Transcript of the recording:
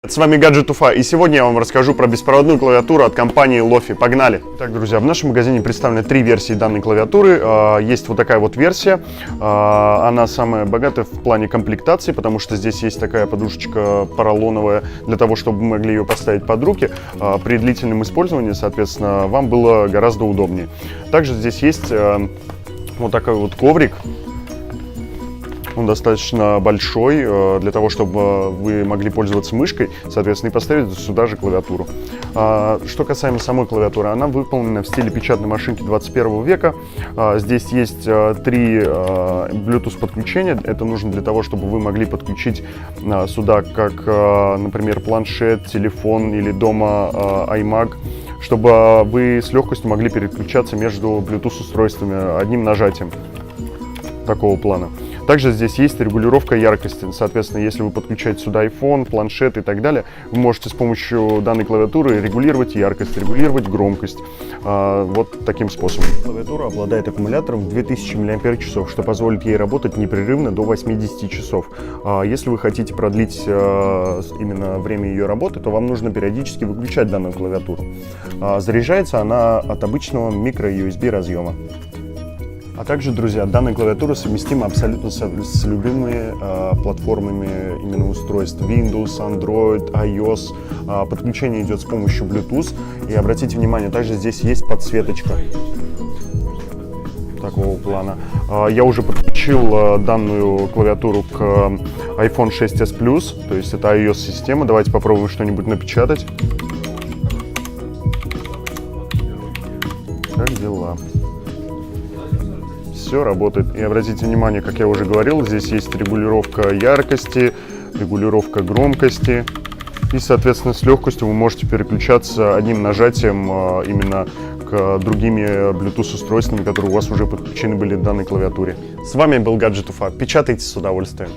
С вами Гаджет Уфа, и сегодня я вам расскажу про беспроводную клавиатуру от компании Lofi. Погнали! Так, друзья, в нашем магазине представлены три версии данной клавиатуры. Есть вот такая вот версия, она самая богатая в плане комплектации, потому что здесь есть такая подушечка поролоновая, для того, чтобы вы могли ее поставить под руки. При длительном использовании, соответственно, вам было гораздо удобнее. Также здесь есть вот такой вот коврик. Он достаточно большой, для того, чтобы вы могли пользоваться мышкой, соответственно, и поставить сюда же клавиатуру. Что касаемо самой клавиатуры, она выполнена в стиле печатной машинки 21 века. Здесь есть три Bluetooth подключения. Это нужно для того, чтобы вы могли подключить сюда, как, например, планшет, телефон или дома iMac, чтобы вы с легкостью могли переключаться между Bluetooth устройствами одним нажатием такого плана. Также здесь есть регулировка яркости. Соответственно, если вы подключаете сюда iPhone, планшет и так далее, вы можете с помощью данной клавиатуры регулировать яркость, регулировать громкость. Вот таким способом. Клавиатура обладает аккумулятором 2000 мАч, что позволит ей работать непрерывно до 80 часов. Если вы хотите продлить именно время ее работы, то вам нужно периодически выключать данную клавиатуру. Заряжается она от обычного micro-USB разъема. А также, друзья, данная клавиатура совместима абсолютно с любыми платформами именно устройств Windows, Android, iOS. Подключение идет с помощью Bluetooth. И обратите внимание, также здесь есть подсветочка такого плана. Я уже подключил данную клавиатуру к iPhone 6s Plus, то есть это iOS-система. Давайте попробуем что-нибудь напечатать. Как дела? Все работает. И обратите внимание, как я уже говорил, здесь есть регулировка яркости, регулировка громкости. И, соответственно, с легкостью вы можете переключаться одним нажатием именно к другими Bluetooth устройствами, которые у вас уже подключены были к данной клавиатуре. С вами был Гаджет Уфа. Печатайте с удовольствием.